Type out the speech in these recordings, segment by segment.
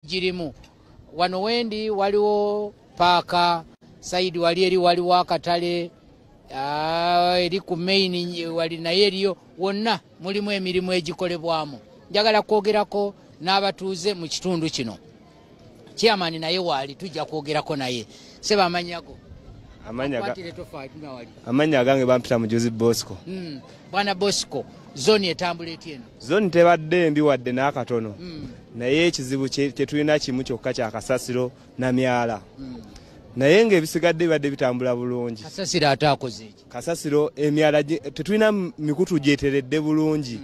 Jirimu wano wendi waliwo paaka saidi wali eri waliwo akatale eri ku main wali naye eriyo wonna mulimu emirimu egikolebwamu. Njagala kwogerako n'abatuuze mu kitundu kino. Chairman naye wali tujja kwogerako naye. Seba amanyago. Amanya gange bampita mujuzi Bosco. Bwana Bosco, zone etambula etieno. Zone tebadde mbi wadde n'akatono. Naye ekizibu kye tulina kimu kyokka kya kasasiro na myala. Naye ng'ebisigadde bibadde bitambula bulungi. Kasasiro ataakoze eki? Kasasiro emyala tetulina mikutu gyeteredde bulungi.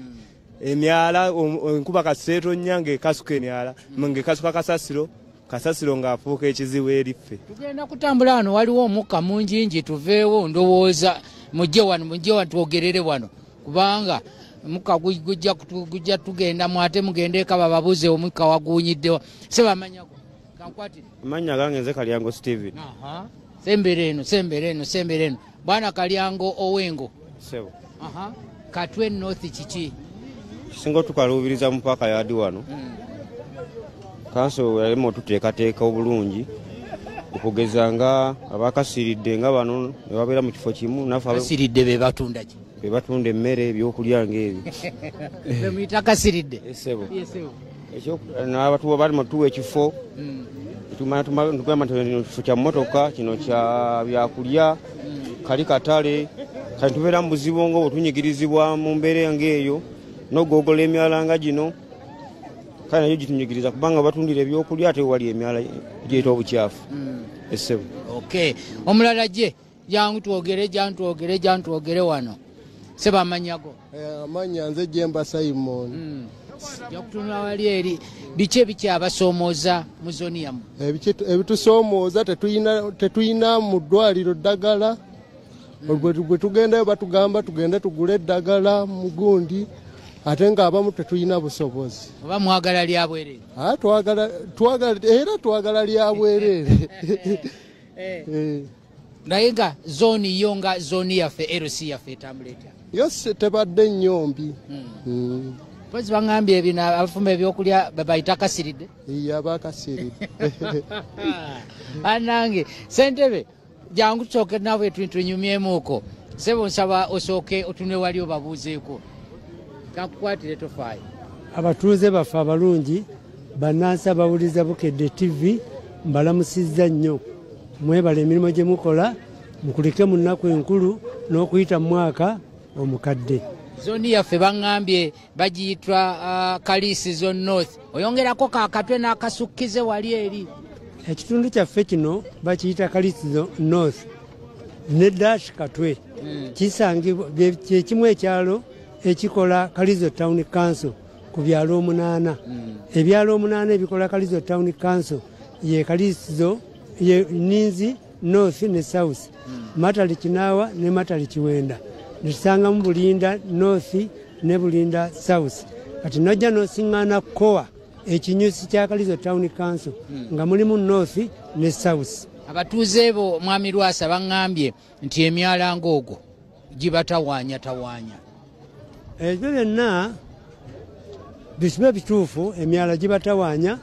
Emyala enkuba kaseeto nyange kasuka emyala nge kasuka kasasiro ng'afuuka ekizibu eriffe. Tugenda kutambula wano waliwo omukka mungi tuveewo ndowooza mujje wano twogerere wano kubanga muka gujja tugenda mwate mugende ekaba babuze omukka wagunyiddewa. Seba amanyako kankwatire. Amanya gange nze Kalyango Steven. Sembere eno. Bwana Kalyango Owengo. Sebo. Katwe North kiki? Singo tukalubiriza mpaka yadi wano. Kanso yalimo tuteekateeka obulungi okugeza nga abakasiridde nga bano ne babeera mu kifo kimu naffe abasiridde be batunda ki? Be batunda emmere ebyokulya ng'ebyo. Be muyita kasiridde? Esebo. Ekyo n'abatuwa bali mutuwa ekifo. Tugamba ekifo kya mmotoka kino kya byakulya kali katale kati tubeera mu buzibu nga obutunyigirizibwa mu mbeera ng'eyo n'ogogola emyala nga gino kale nayo gitunyigiriza kubanga batundira ebyokulya ate wali emyala gyeta obukyafu. Esebo. Okay. Omulala gye jangu twogere wano. Seba amanyago. Amanya nze Jemba Simon. Yakutunula wali eri biki ebikyabasomooza mu zoni yamu? Ebitusomooza tetuyina mu ddwaliro ddagala. Bwe tugendayo batugamba tugende tugule eddagala mu gundi ate ng'abamu tetuyina busobozi. Oba mwagala lya bwereere? Twagala lya bwereere. Naye nga zoni yo nga zoni yaffe LC yaffe etambula etya? Yose tebadde nnyombi. Pozi bangambye ebino abafumba ebyokulya babayita kasiridde? Iya bakasiridde. Anange Sentebe jangu tusooke naawe tunyumyemuuko. Sebo nsaba osooke otunule wali obabuuzeeko. Kakukwatire tofaayo. Abatuuze baffe abalungi bannansi abawuliza Bukedde TV mbalamusizza nnyo. Mwebala emirimu gye mukola mukulike mu nnaku enkulu n'okuyita mu mwaka omukadde. Zoni yaffe bangambye bagiyitwa Kalisi Zone North. Oyongerako kakatwe n'akasukkize wali eri. Ekitundu kyaffe kino bakiyita Kalisi North ne dash katwe. Kisangibwa kyekimu ekyalo ekikola Kalizo Town Council ku byalo 8. Ebyalo 8 ebikola Kalizo Town Council ye Kalizo ye Ninzi North ne South. Matali Kinawa ne Matali Kiwenda. Nisanga mu Bulinda North ne Bulinda South. Kati nojja n'osiŋŋaana kowa ekinyusi kya Kalizo Town Council nga mulimu North ne South. Abatuuze bo mwami Lwasa bangambye nti emyala ng'ogwo gibatawaanya. Ebyo byonna bisibe bituufu emyala gibatawaanya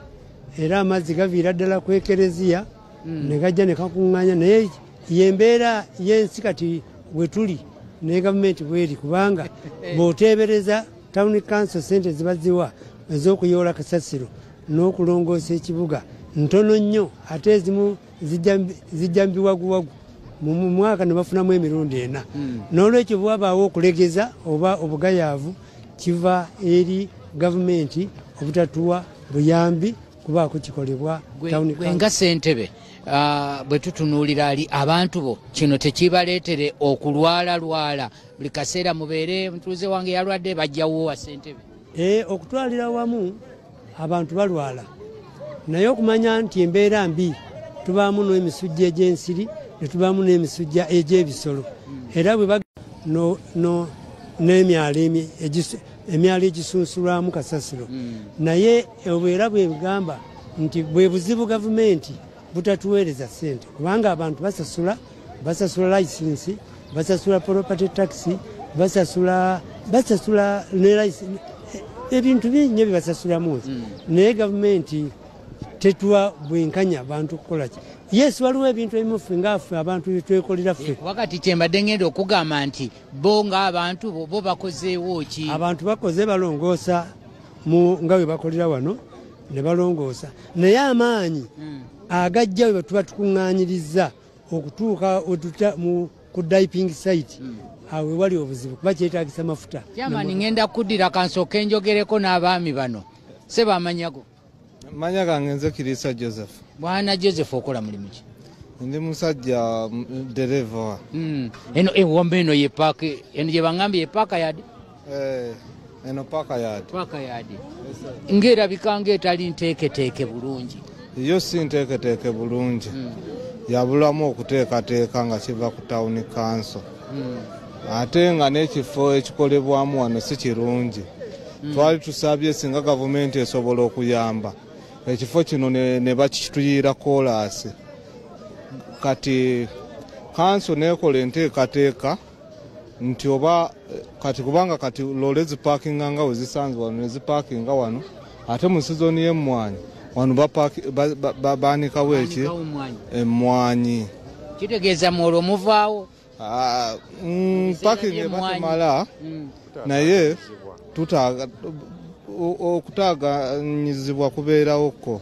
era amazzi gaviira ddala ku ekereziya ne gajja ne kakuŋŋaanya naye yembeera y'ensi kati we tuli ne gavumenti bweri kubanga bw'oteebereza Town Council sente zibaziwa ez'okuyoola kasasiro n'okulongoosa ekibuga ntono nnyo ate ezimu zijja mbiwaguwagu mu mwaka ne bafunamu emirundi 4. N'olwekyo bwabaawo okulegeza oba obugayaavu kiva eri gavumenti obutatuwa buyambi kubaako kikolebwa Town Council. Nga Ssentebe bwe tutunuulira ali abantu bo kino tekibaleetere okulwala buli kaseera mubeere mutuuze wange yalwadde bajjawo wa Ssentebe? Okutwalira wamu abantu balwala naye okumanya nti embeera mbi tubaamu n'emisujja egy'ensiri ne tubaamu n'emisujja egy'ebisolo era bwe emyalo egisunsulwamu kasasiro naye obwera bwe bigamba nti bwe buzibu gavumenti butatuweereza ssente kubanga abantu basasula licensi, basasula property tax, basasula ne licensi, ebintu bingi bye basasula munsi. Naye gavumenti tetuwa bwenkanya abantu kukola ki. Yes, waliwo ebintu ebimu ffe ngaffe abantu twekolera ffe. Wakati kyembadde ngenda okugamba nti bo ng'abantu bo bakozeewo ki? Abantu bakoze balongoosa nga bwe bakolera wano ne balongoosa. Naye amaanyi agajja bwe tuba tukuŋŋaanyiriza okutuuka ku diping site awe wali obuzibu kuba kyetaagisa mafuta. Kyamani ngenda kuddira kansooka enjogereko n'abaami bano. Seba amanyago. Manya gange nze Kirisa Joseph. Bwana Joseph okola mulimu ki? Ndi musajja dereva. Eno ewombe eno ye park eno gye bangambye ye park yard. Eno park yard. Park yard. Ng'erabika ng'etali nteeketeeke bulungi. Yo si nteeketeeke bulungi. Yabulamu okuteekateeka nga kiva ku town council. Ate nga n'ekifo ekikolebwamu wano si kirungi. Twali tusabye singa gavumenti esobola okuyamba ekifo kino ne bakituyiira koolaasi. Kati kanso nekola enteekateeka nti oba kati kubanga kati loole zipaakinga nga we zisanze wano ne zipaakinga wano ate mu sizoni y'emmwanyi wano baanikawo eki emmwanyi. Kitegeeza mwolwo muvaawo? Paakingi ebatemala naye okutaaganyizibwa kubeerawoko.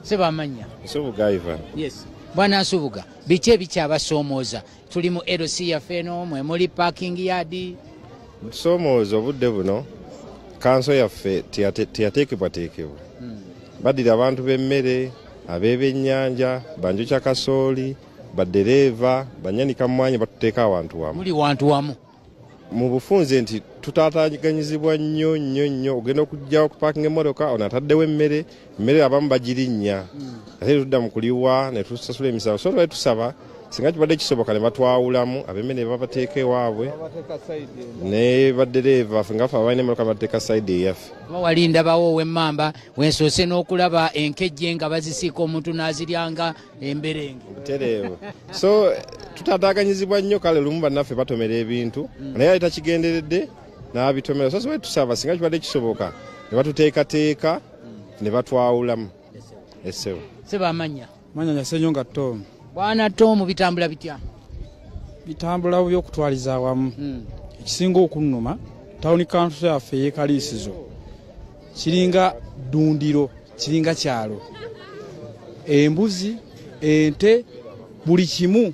Seba amanya. Nsubuga Ivan. Yes. Bwana Nsubuga, biki ebikyabasoomooza? Tuli mu LC yaffe eno mwe muli parking yard. Soomooza obudde buno kanso yaffe teyateekebwateekebwa. Baddira abantu b'emmere, ab'ebyennyanja, banjukya kasooli, baddereeva, banyanika mmwanyi batuteeka awantu wamu. Muli wantu wamu. Mu bufunze nti tutaataaganyizibwa nnyo ogenda okujja okupaakinga emmotoka ono ataddewo emmere abamu bagirinnya ate tudda mu kuliwa ne tusasula emisango so lwali tusaba singa kibadde kisoboka ne batwawulamu ab'emmere ne babateeka ewaabwe ne baddereeva ffe ngaffe abalina emmotoka bateeka sayidi eyaffe. Walinda bawo w'emmamba wensoose n'okulaba enkejje nga bazisiika omuntu n'aziryanga emberenge. Butereevu. So tutaataaganyizibwa nnyo kale lumu bannaffe batomera ebintu naye ali takigenderedde n'abitomera so siwe tusaba singa kibadde kisoboka ne batuteekateeka ne batwawulamu. Essewo. Seba amanya. Manya Ssenyonga Tom. Bwana Tom bitambula bitya? Bitambula by'okutwaliza awamu. Ekisinga okunnuma town council yaffe yeekaliisizo kiringa ddundiro kiringa kyalo. Embuzi, ente, buli kimu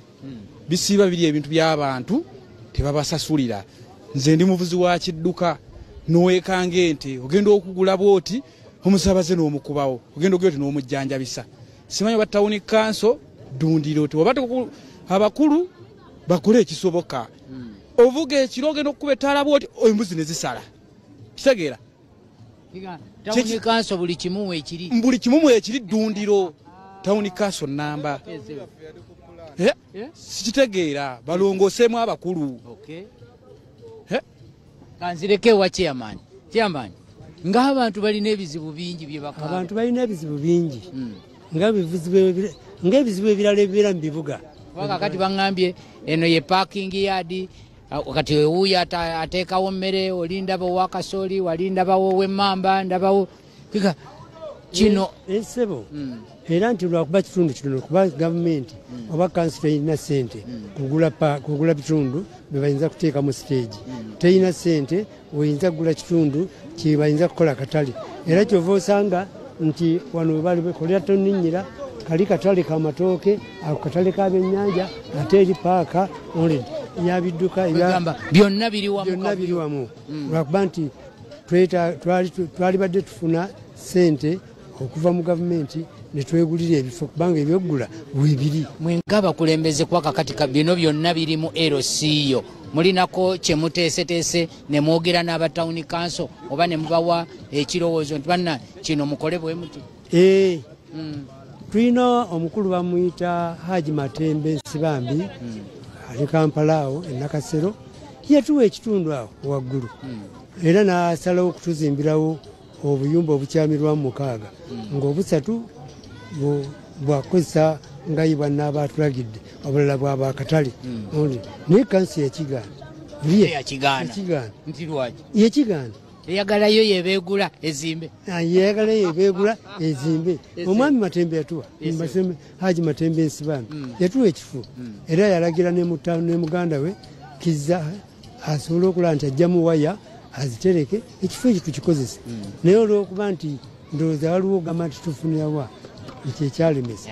bisiiba biri ebintu by'abantu tebabasasulira. Nze ndi muvuzi wa kidduka n'owekanga ente ogenda okugula bwoti omusaabaze n'omukubawo ogenda ogenda n'omujjanjabisa. Simanyi ba town council ddundiro tewabate abakulu bakole ekisoboka. Ovuga ekiro ogenda okukuba ettaala bwoti embuzi ne zisala. Kitegeera? Town council buli kimu ekiri. Buli kimu ekiri ddundiro. Town council namba. Sikitegeera balongoseemu abakulu. Kanzireke wa chairman. Chairman. Ng'abantu balina ebizibu bingi bye bakaba. Abantu balina ebizibu bingi. Ng'ebizibu ebirala ebibeera mu bibuga. Wakati bangambye eno ye parking yard wakati wuuyo ateekawo mmere olindaba wa kasooli walindabawo w'emmamba ndabawo kino ensebo era nti lwakuba kitundu kitono kuba gavumenti oba kansula erina ssente kugula bitundu bye bayinza kuteeka mu stage terina ssente oyinza kugula kitundu kye bayinza kukola katale era kyova osanga nti wano we bali bekolera toninnyira kali katale k'amatooke ako katale k'abyennyanja ate eri paaka oledi yabidduka byonna biri wamu lwakuba nti twali badde tufuna ssente okuva mu gavumenti ne twegulira ebifo kubanga ebyoggula weebiri. Mwenga abakulembeze kwa kakati bino byonna biri mu LC yo mulinako kye muteeseteese ne mwogera n'aba town council oba ne mubawa ekirowoozo nti banna kino mukole bwe muti? Tulina omukulu bamuyita Haji Matembe Nsibambi ali Kampala awo e Nakasero yatuwa ekitundu awo waggulu era n'asalawo okutuzimbirawo obuyumba obukyamirwamu 6 ng'obusatu bwakozesa nga ye bwanna abatulagidde obulala bwaba akatale naye kansi yakigaana yakigaana. yekigaana eyagalayo yebeegula ezimbe yeyagalayo yebeegula ezimbe omwami Matembe yatuwa Haji Matembe Nsibano yatuwa ekifo era yalagira ne muganda we Kizza asobole okulaba nti ajjamu waya azitereke ekifo ekyo tukikozesa naye olw'okuba nti ndowooza waliwo ogamba nti tufunirawa ekyo ekyalemesa.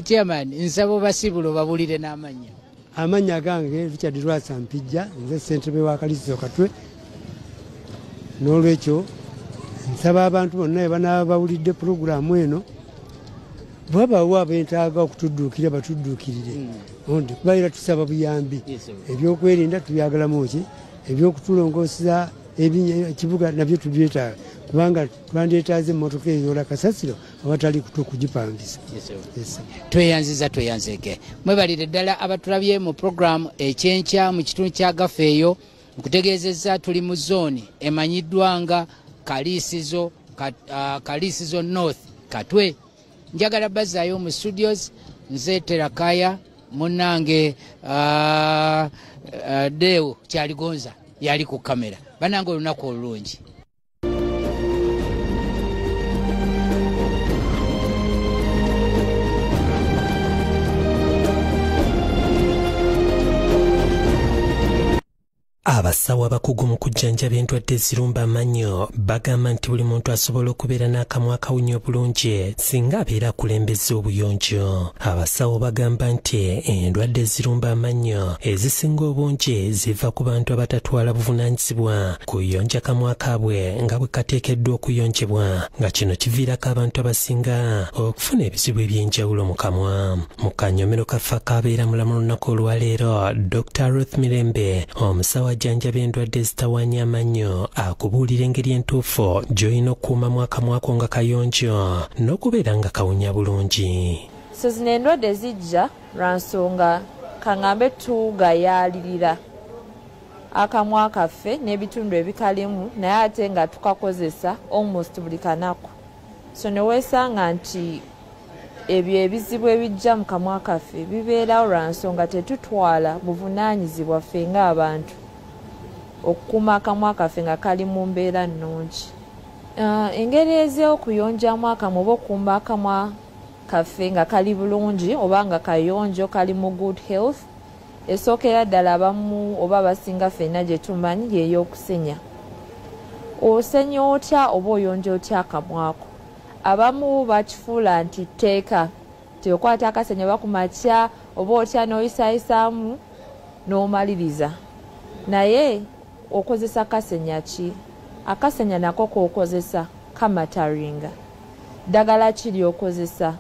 Chairman, nsaba obasibulo babulire n'amannya. Amannya gange Richard Lwasa Mpijja, nze ssentebe wa Kalisizo Katwe. N'olwekyo nsaba abantu bonna banaaba bawulidde pulogulaamu eno bwabaawo abeetaaga okutudduukira batudduukirire kubaira tusaba buyambi ebyokwerinda tubyagalamu ki ebyokutulongoosa ekibuga nabyo tubyetaaga kubanga twandyetaaze emmotoka eyola kasasiro awatali kugipangisa. Tweyanzeke mwebalire ddala abatulabye mu puroguramu ekyenkya mu kitundu kya Gafeeyo okutegeezezza tuli mu zooni emanyiddwa nga Kalisizo North Katwe. Njagala bazzaayo mu studios nze Terakaya munnange Deo Kyaligonza yali ku kamera banange olunaku olulungi. Abasawo abakugu mu kujjanjaba endwadde ezirumba amannyo bagamba nti buli muntu asobola okubeera n'akamwa akawunya obulungi singa abeera akulembeza obuyonjo. Abasawo bagamba nti endwadde ezirumba amannyo ezisinga obungi ziva ku bantu abatatwala buvunaanyizibwa kuyonja kamwa kaabwe nga bwe kateekeddwa okuyonjebwa nga kino kiviirako abantu abasinga okufuna ebizibu eby'enjawulo mu kamwa. Mu kanyomero kaffe akabeera mulamu lunaku olwaleero Dr. Ruth Mirembe omusawo ajjanjaba endwadde ezitawaanya amannyo akubuulira engeri entuufu gy'olina okukuumamu akamwa ko nga kayonjo n'okubeera nga kawunya bulungi. So zino endwadde zijja lwa nsonga kaŋŋambe tugayaalirira akamwa kaffe n'ebitundu ebikalimu naye ate nga tukakozesa almost buli kanaku. So ne weesanga nti ebyo ebizibu ebijja mu kamwa kaffe bibeerawo lwa nsonga tetutwala buvunaanyizibwa ffe ng'abantu okukuuma akamwa kaffe nga kali mu mbeera nnungi. Engeri ez'okuyonjamu akamwa oba okukuuma akamwa kaffe nga kali bulungi oba nga kayonjo kali mu good health esookera ddala abamu oba abasinga ffenna gye tumanyi y'ey'okusenya. Osenya otya oba oyonja otya akamwako? Abamu bakifuula nti tteeka teokwata akasenya oba ku makya oba otya n'oyisaayisaamu n'omaliriza. Naye okozesa kasenya ki? Akasenya nako k'okozesa kamataringa. Ddagala ki ly'okozesa?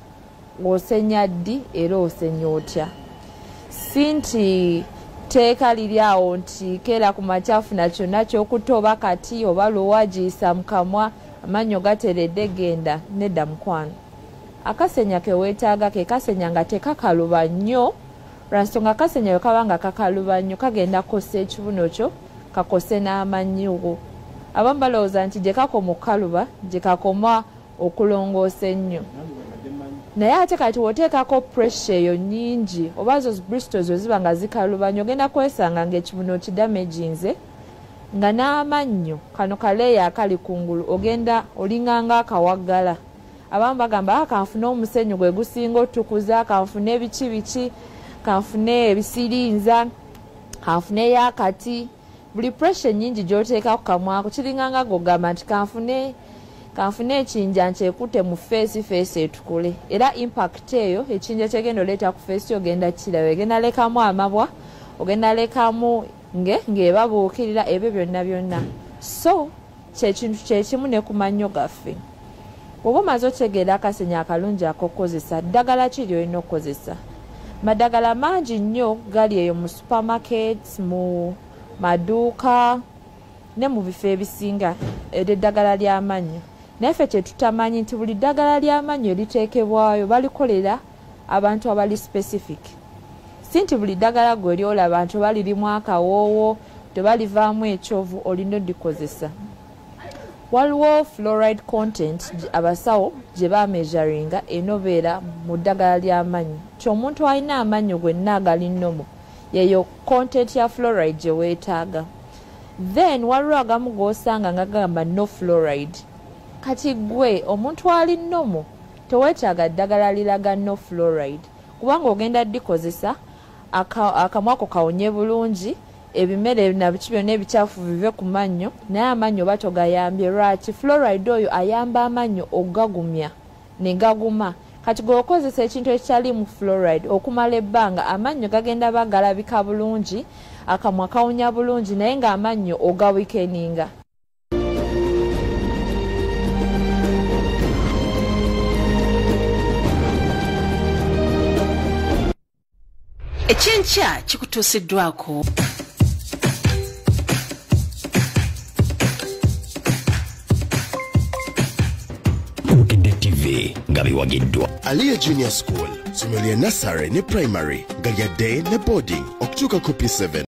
Osenya ddi era osenya otya? Si nti tteeka liri awo nti keera ku makyafu na kyonna ky'okutta oba kati oba lwowagiisa mu kamwa amannyo gateredde genda nedda mukwano. Akasenya ke weetaaga ke kasenya nga tekakaluba nnyo lwa nsonga akasenya bwe kaba nga kakaluba nnyo kagenda kukosa ekibuno kyo kakose n'amannyo go. Abamu balowooza nti gye kakoma okukaluba gye kakoma okulongoosa ennyo. Naye ate kati w'oteekako pressure eyo nnyingi oba zo bristol zo ziba nga zikaluba nnyo ogenda kwesanga ng'ekibuno kidamaginze nga n'amannyo kano kaleeya akali kungulu ogenda olinganga akawaggala. Abamu bagamba kanfune omusenyu gwe gusinga otukuza, kanfune biki kanfune ebisirinza, kanfune yakati. Buli pressure nnyingi gy'oteeka ku kamwako kiringanga gogamba nti kanfune ekinja nkyekute mu feesi etukule. Era impact eyo ekinja kyegenda oleeta ku feesi ogenda kiraba, egenda lekamu amabwa, ogenda lekamu ng'ebabuukirira ebyo byonna. So kyekintu kyekimu ne ku mannyo gaffe. Bw'oba omaze otegeera akasenya akalungi ak'okozesa, ddagala ki ly'olina okukozesa? Maddagala mangi nnyo gali eyo mu supermarkets, mu maduuka ne mu bifo ebisinga eddagala ly'amannyo. Naye ffe kye tutamanyi nti buli ddagala ly'amannyo eriteekebwayo balikolera abantu abali specific. Si nti buli ddagala gwe lyolaba nti oba lirimu akawoowo toba livaamu ekyovu olina oddikozesa. Waliwo fluoride content abasawo gye bameasuringa enobeera mu ddagala ly'amannyo. Ky'omuntu alina amannyo gwenna agali nnomo yeyo content ya fluoride gye weetaaga. then waliwo agamu g'osanga nga gagamba no fluoride. Kati gwe omuntu ali nnomo teweetaaga ddagala liraga no fluoride kubanga ogenda dikozesa akamwa ako kawonye bulungi ebimere nabiki byonna ebikyafu bive ku mannyo naye amannyo batogayambye lwaki fluoride oyo ayamba amannyo ogagumya ne gaguma. Kati gweokozesa ekintu ekyali mu fluoride okumala ebbanga amannyo gagenda bagalabika bulungi akamwa kawunya bulungi naye ng'amannyo ogawikeninga. Ekyenkya kikutuusiddwako Bukidde TV nga biwagiddwa Aliya Junior School, somero lya nursery ne primary nga lya day ne boarding okutuuka ku P7.